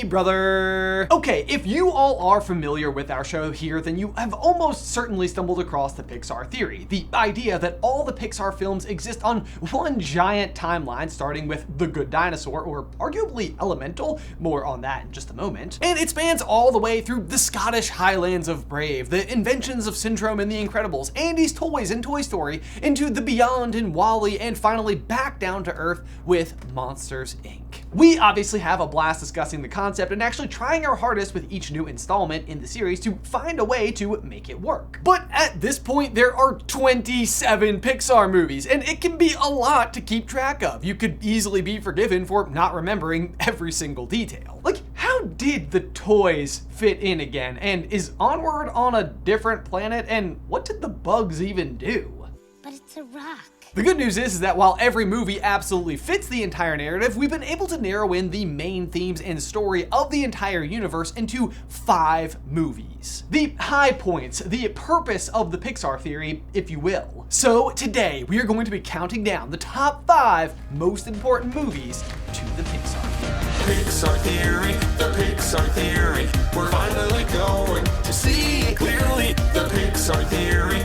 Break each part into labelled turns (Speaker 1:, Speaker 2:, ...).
Speaker 1: me, brother. Okay, if you all are familiar with our show here, then you have almost certainly stumbled across the Pixar Theory, the idea that all the Pixar films exist on one giant timeline, starting with The Good Dinosaur, or arguably Elemental, more on that in just a moment, and it spans all the way through the Scottish Highlands of Brave, the inventions of Syndrome in The Incredibles, Andy's Toys in Toy Story, into the Beyond in WALL-E, and finally back down to Earth with Monsters, Inc. We obviously have a blast discussing the concept and actually trying our hardest with each new installment in the series to find a way to make it work. But at this point, there are 27 Pixar movies, and it can be a lot to keep track of. You could easily be forgiven for not remembering every single detail. Like, how did the toys fit in again? And is Onward on a different planet? And what did the bugs even do?
Speaker 2: But it's a rock.
Speaker 1: The good news is that while every movie absolutely fits the entire narrative, we've been able to narrow in the main themes and story of the entire universe into 5 movies. The high points, the purpose of the Pixar Theory, if you will. So today, we are going to be counting down the top 5 most important movies to the Pixar Theory.
Speaker 3: Pixar Theory, the Pixar Theory. We're finally going to see it clearly. The Pixar Theory.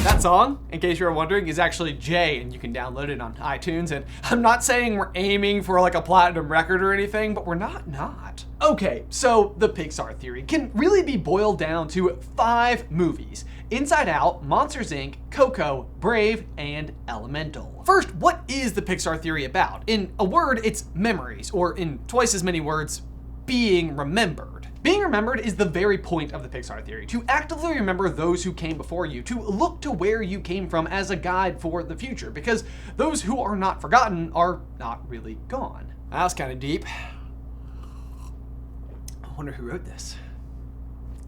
Speaker 1: That song, in case you're wondering, is actually Jay, and you can download it on iTunes. And I'm not saying we're aiming for like a platinum record or anything, but we're not. Okay, so the Pixar Theory can really be boiled down to 5 movies: Inside Out, Monsters, Inc., Coco, Brave, and Elemental. First, what is the Pixar Theory about? In a word, it's memories, or in twice as many words, being remembered. Being remembered is the very point of the Pixar Theory, to actively remember those who came before you, to look to where you came from as a guide for the future, because those who are not forgotten are not really gone. That was kind of deep. I wonder who wrote this.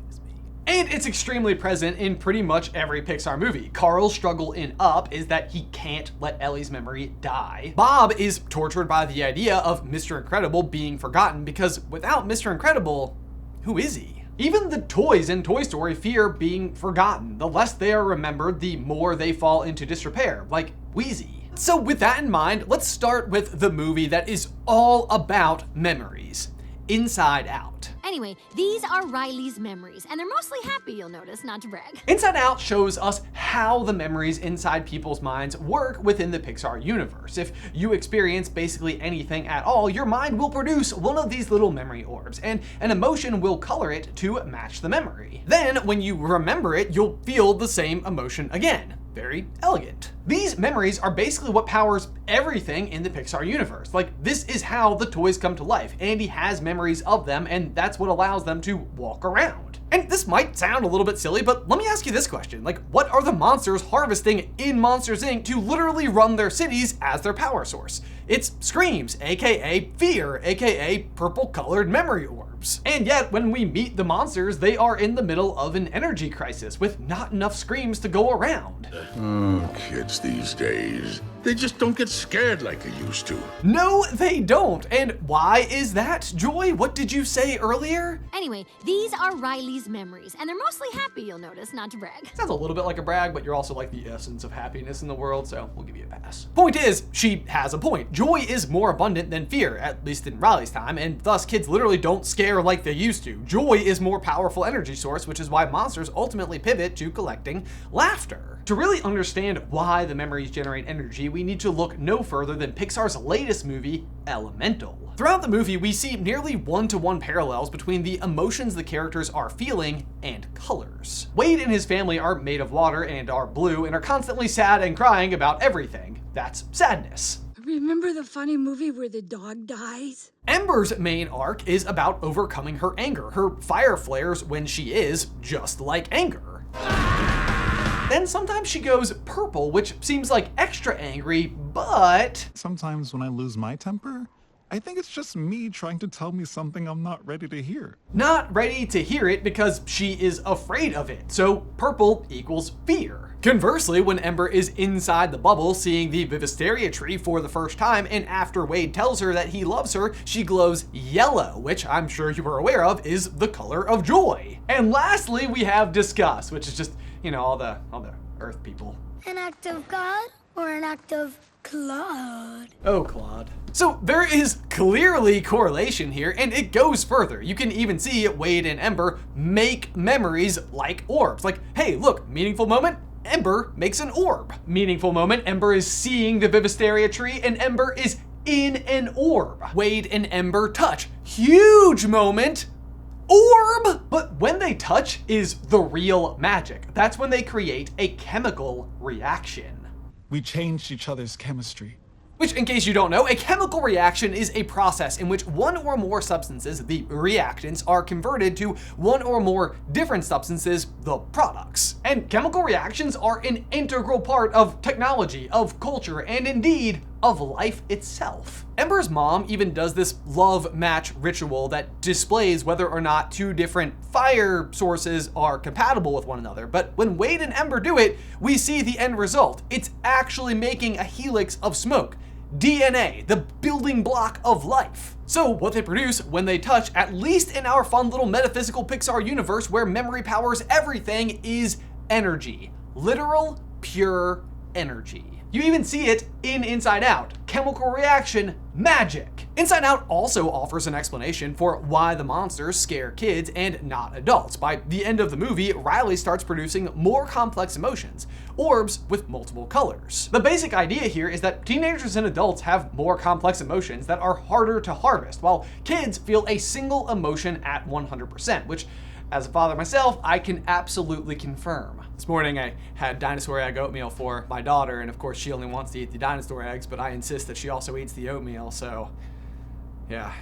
Speaker 1: It's me. And it's extremely present in pretty much every Pixar movie. Carl's struggle in Up is that he can't let Ellie's memory die. Bob is tortured by the idea of Mr. Incredible being forgotten, because without Mr. Incredible, who is he? Even the toys in Toy Story fear being forgotten. The less they are remembered, the more they fall into disrepair, like Wheezy. So with that in mind, let's start with the movie that is all about memories: Inside Out.
Speaker 2: Anyway, these are Riley's memories, and they're mostly happy, you'll notice, not to brag.
Speaker 1: Inside Out shows us how the memories inside people's minds work within the Pixar universe. If you experience basically anything at all, your mind will produce one of these little memory orbs, and an emotion will color it to match the memory. Then, when you remember it, you'll feel the same emotion again. Very elegant. These memories are basically what powers everything in the Pixar universe. Like, this is how the toys come to life. Andy has memories of them, and that's what allows them to walk around. And this might sound a little bit silly, but let me ask you this question. Like, what are the monsters harvesting in Monsters, Inc. to literally run their cities as their power source? It's screams, aka fear, aka purple-colored memory orbs. And yet, when we meet the monsters, they are in the middle of an energy crisis with not enough screams to go around.
Speaker 4: Oh, kids these days. They just don't get scared like they used to.
Speaker 1: No, they don't. And why is that? Joy, what did you say earlier?
Speaker 2: Anyway, these are Riley's memories, and they're mostly happy, you'll notice, not to brag.
Speaker 1: Sounds a little bit like a brag, but you're also like the essence of happiness in the world, so we'll give you a pass. Point is, she has a point. Joy is more abundant than fear, at least in Riley's time, and thus kids literally don't scare like they used to. Joy is more powerful energy source, which is why monsters ultimately pivot to collecting laughter. To really understand why the memories generate energy, we need to look no further than Pixar's latest movie, Elemental. Throughout the movie, we see nearly one-to-one parallels between the emotions the characters are feeling and colors. Wade and his family are made of water and are blue and are constantly sad and crying about everything. That's sadness.
Speaker 5: Remember the funny movie where the dog dies?
Speaker 1: Ember's main arc is about overcoming her anger. Her fire flares when she is just like anger. Then sometimes she goes purple, which seems like extra angry, but...
Speaker 6: Sometimes when I lose my temper, I think it's just me trying to tell me something I'm not ready to hear.
Speaker 1: Not ready to hear it because she is afraid of it, so purple equals fear. Conversely, when Ember is inside the bubble seeing the Vivisteria tree for the first time, and after Wade tells her that he loves her, she glows yellow, which I'm sure you are aware of is the color of joy. And lastly, we have disgust, which is just, you know, all the Earth people.
Speaker 7: An act of God or an act of
Speaker 5: Claude.
Speaker 1: Oh, Claude. So there is clearly correlation here, and it goes further. You can even see Wade and Ember make memories like orbs. Like, hey, look, meaningful moment, Ember makes an orb. Meaningful moment, Ember is seeing the Vivisteria tree, and Ember is in an orb. Wade and Ember touch. Huge moment, orb! But when they touch is the real magic. That's when they create a chemical reaction.
Speaker 6: We changed each other's chemistry.
Speaker 1: Which, in case you don't know, a chemical reaction is a process in which one or more substances, the reactants, are converted to one or more different substances, the products. And chemical reactions are an integral part of technology, of culture, and indeed, of life itself. Ember's mom even does this love match ritual that displays whether or not two different fire sources are compatible with one another. But when Wade and Ember do it, we see the end result. It's actually making a helix of smoke. DNA, the building block of life. So what they produce when they touch, at least in our fun little metaphysical Pixar universe where memory powers everything, is energy. Literal, pure energy. You even see it in Inside Out. Chemical reaction, magic. Inside Out also offers an explanation for why the monsters scare kids and not adults. By the end of the movie, Riley starts producing more complex emotions, orbs with multiple colors. The basic idea here is that teenagers and adults have more complex emotions that are harder to harvest, while kids feel a single emotion at 100%, which, as a father myself, I can absolutely confirm. This morning I had dinosaur egg oatmeal for my daughter, and of course she only wants to eat the dinosaur eggs, but I insist that she also eats the oatmeal, so yeah,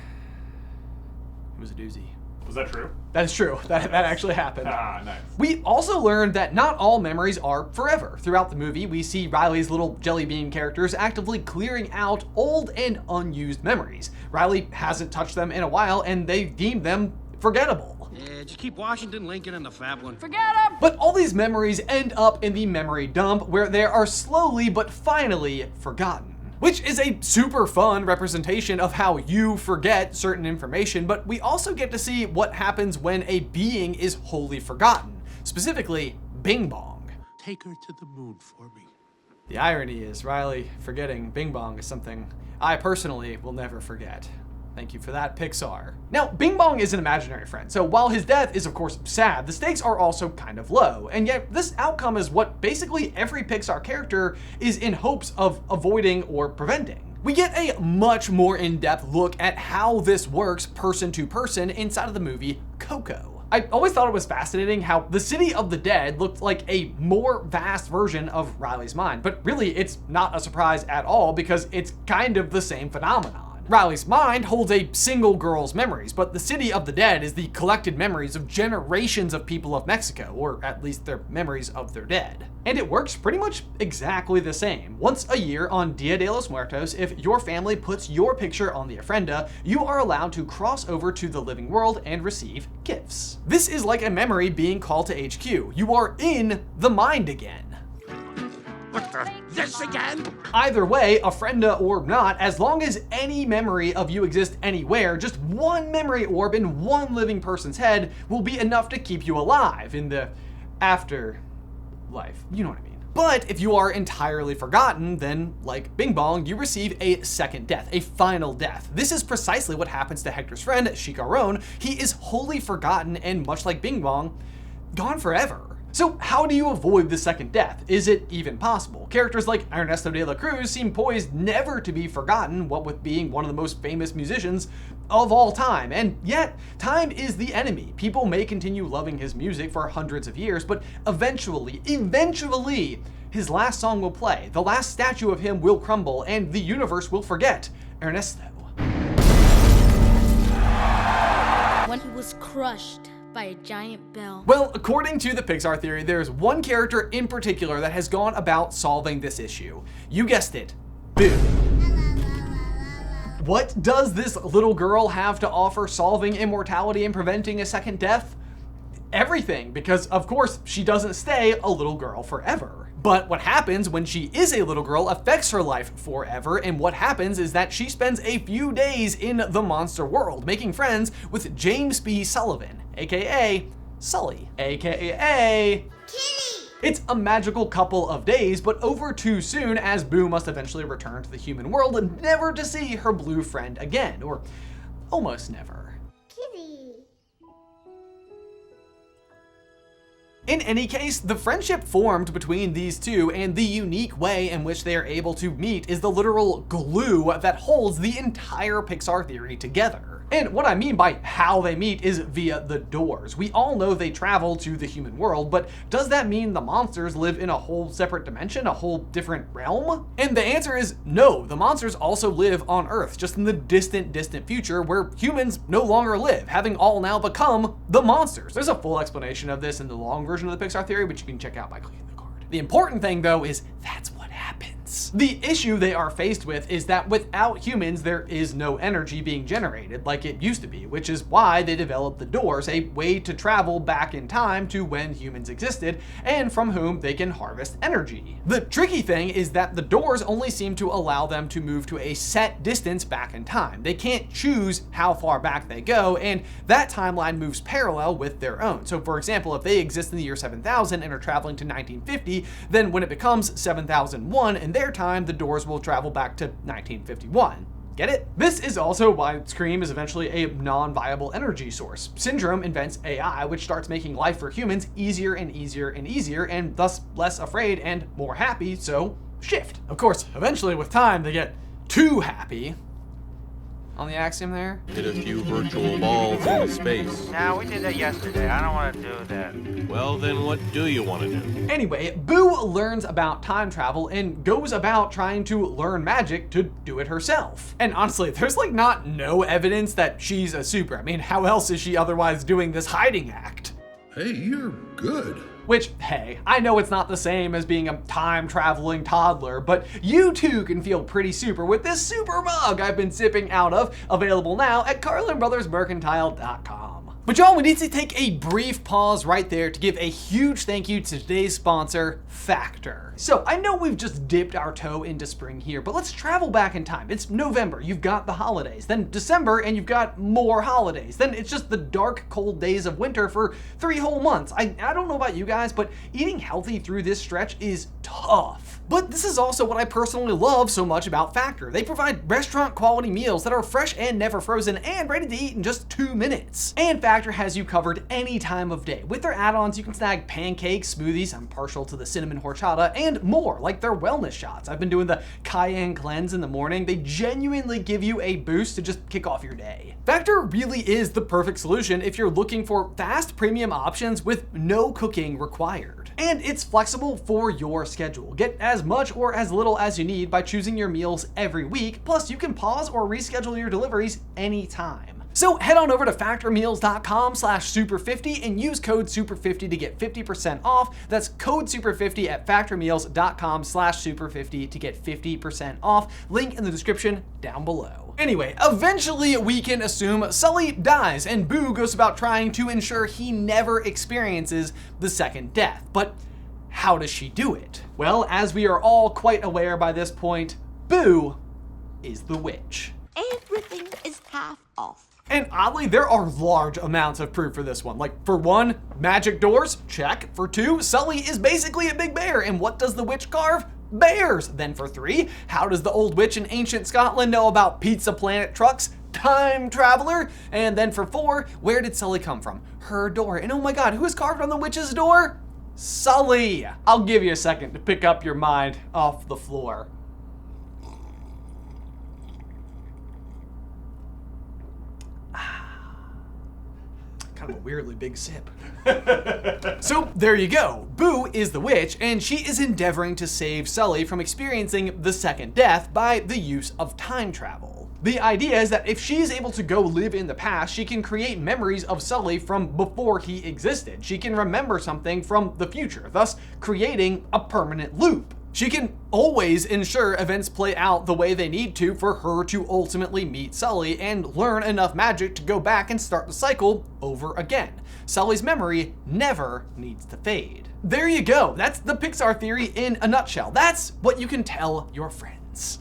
Speaker 1: it was a doozy.
Speaker 7: Was that true?
Speaker 1: That is true. That actually happened.
Speaker 7: Ah, nice.
Speaker 1: We also learned that not all memories are forever. Throughout the movie, we see Riley's little jelly bean characters actively clearing out old and unused memories. Riley hasn't touched them in a while, and they've deemed them forgettable.
Speaker 8: Yeah, just keep Washington, Lincoln, and the Fab one.
Speaker 2: Forget him!
Speaker 1: But all these memories end up in the memory dump, where they are slowly but finally forgotten. Which is a super fun representation of how you forget certain information, but we also get to see what happens when a being is wholly forgotten. Specifically, Bing Bong.
Speaker 4: Take her to the moon for me.
Speaker 1: The irony is Riley forgetting Bing Bong is something I personally will never forget. Thank you for that, Pixar. Now, Bing Bong is an imaginary friend, so while his death is of course sad, the stakes are also kind of low, and yet this outcome is what basically every Pixar character is in hopes of avoiding or preventing. We get a much more in-depth look at how this works person to person inside of the movie Coco. I always thought it was fascinating how the city of the dead looked like a more vast version of Riley's mind, but really it's not a surprise at all because it's kind of the same phenomenon. Riley's mind holds a single girl's memories, but the city of the dead is the collected memories of generations of people of Mexico, or at least their memories of their dead. And it works pretty much exactly the same. Once a year on Dia de los Muertos, if your family puts your picture on the ofrenda, you are allowed to cross over to the living world and receive gifts. This is like a memory being called to HQ. You are in the mind again.
Speaker 8: What the? This again?
Speaker 1: Either way, ofrenda or not, as long as any memory of you exists anywhere, just one memory orb in one living person's head will be enough to keep you alive in the afterlife. You know what I mean. But if you are entirely forgotten, then like Bing Bong, you receive a second death, a final death. This is precisely what happens to Hector's friend, Chicaron. He is wholly forgotten and, much like Bing Bong, gone forever. So how do you avoid the second death? Is it even possible? Characters like Ernesto de la Cruz seem poised never to be forgotten, what with being one of the most famous musicians of all time. And yet, time is the enemy. People may continue loving his music for hundreds of years, but eventually, his last song will play, the last statue of him will crumble, and the universe will forget Ernesto.
Speaker 2: When he was crushed by a giant bell.
Speaker 1: Well, according to the Pixar Theory, there's one character in particular that has gone about solving this issue. You guessed it, Boo. What does this little girl have to offer solving immortality and preventing a second death? Everything, because of course she doesn't stay a little girl forever. But what happens when she is a little girl affects her life forever, and what happens is that she spends a few days in the monster world, making friends with James B. Sullivan, aka Sully, aka
Speaker 9: Kitty!
Speaker 1: It's a magical couple of days, but over too soon, as Boo must eventually return to the human world and never to see her blue friend again, or almost never. In any case, the friendship formed between these two and the unique way in which they are able to meet is the literal glue that holds the entire Pixar theory together. And what I mean by how they meet is via the doors. We all know they travel to the human world, but does that mean the monsters live in a whole separate dimension, a whole different realm? And the answer is no, the monsters also live on Earth, just in the distant future where humans no longer live, having all now become the monsters. There's a full explanation of this in the long version of the Pixar theory, which you can check out by clicking the card. The important thing though is that's what happens. The issue they are faced with is that without humans, there is no energy being generated like it used to be, which is why they developed the doors, a way to travel back in time to when humans existed and from whom they can harvest energy. The tricky thing is that the doors only seem to allow them to move to a set distance back in time. They can't choose how far back they go, and that timeline moves parallel with their own. So for example, if they exist in the year 7000 and are traveling to 1950, then when it becomes 7001 in their time, the doors will travel back to 1951. Get it? This is also why Scream is eventually a non-viable energy source. Syndrome invents AI, which starts making life for humans easier and easier and easier, and thus less afraid and more happy, so shift. Of course, eventually with time, they get too happy. On the axiom there?
Speaker 7: Hit a few virtual balls into space.
Speaker 9: Nah, we did that yesterday. I don't want to do that.
Speaker 7: Well, then what do you want to do?
Speaker 1: Anyway, Boo learns about time travel and goes about trying to learn magic to do it herself. And honestly, there's like no evidence that she's a super. I mean, how else is she otherwise doing this hiding act?
Speaker 4: Hey, you're good.
Speaker 1: Which, hey, I know it's not the same as being a time-traveling toddler, but you too can feel pretty super with this super mug I've been sipping out of, available now at CarlinBrothersMercantile.com. But y'all, we need to take a brief pause right there to give a huge thank you to today's sponsor, Factor. So I know we've just dipped our toe into spring here, but let's travel back in time. It's November, you've got the holidays, then December, and you've got more holidays. Then it's just the dark, cold days of winter for 3 whole months. I don't know about you guys, but eating healthy through this stretch is tough. But this is also what I personally love so much about Factor. They provide restaurant quality meals that are fresh and never frozen and ready to eat in just 2 minutes. And Factor has you covered any time of day. With their add-ons, you can snag pancakes, smoothies, I'm partial to the cinnamon horchata, and more, like their wellness shots. I've been doing the cayenne cleanse in the morning. They genuinely give you a boost to just kick off your day. Factor really is the perfect solution if you're looking for fast premium options with no cooking required. And it's flexible for your schedule. Get as much or as little as you need by choosing your meals every week, plus you can pause or reschedule your deliveries anytime. So head on over to factormeals.com/super50 and use code super50 to get 50% off. That's code super50 at factormeals.com/super50 to get 50% off. Link in the description down below. Anyway, eventually we can assume Sully dies and Boo goes about trying to ensure he never experiences the second death. But how does she do it? Well, as we are all quite aware by this point, Boo is the witch.
Speaker 10: Everything is half off.
Speaker 1: And oddly, there are large amounts of proof for this one. Like, for one, magic doors, check. For 2, Sully is basically a big bear, and what does the witch carve? Bears. Then for 3, how does the old witch in ancient Scotland know about Pizza Planet trucks? Time traveler. And then for 4, where did Sully come from? Her door. And oh my god, who is carved on the witch's door? Sully. I'll give you a second to pick up your mind off the floor. Kind of a weirdly big sip. So there you go. Boo is the witch, and she is endeavoring to save Sully from experiencing the second death by the use of time travel. The idea is that if she is able to go live in the past, she can create memories of Sully from before he existed. She can remember something from the future, thus creating a permanent loop. She can always ensure events play out the way they need to for her to ultimately meet Sully and learn enough magic to go back and start the cycle over again. Sully's memory never needs to fade. There you go. That's the Pixar theory in a nutshell. That's what you can tell your friends.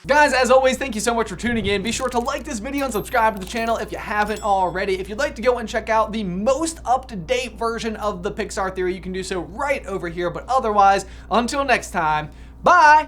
Speaker 1: Guys, as always, thank you so much for tuning in. Be sure to like this video and subscribe to the channel if you haven't already. If you'd like to go and check out the most up-to-date version of the Pixar Theory, you can do so right over here. But otherwise, until next time, bye!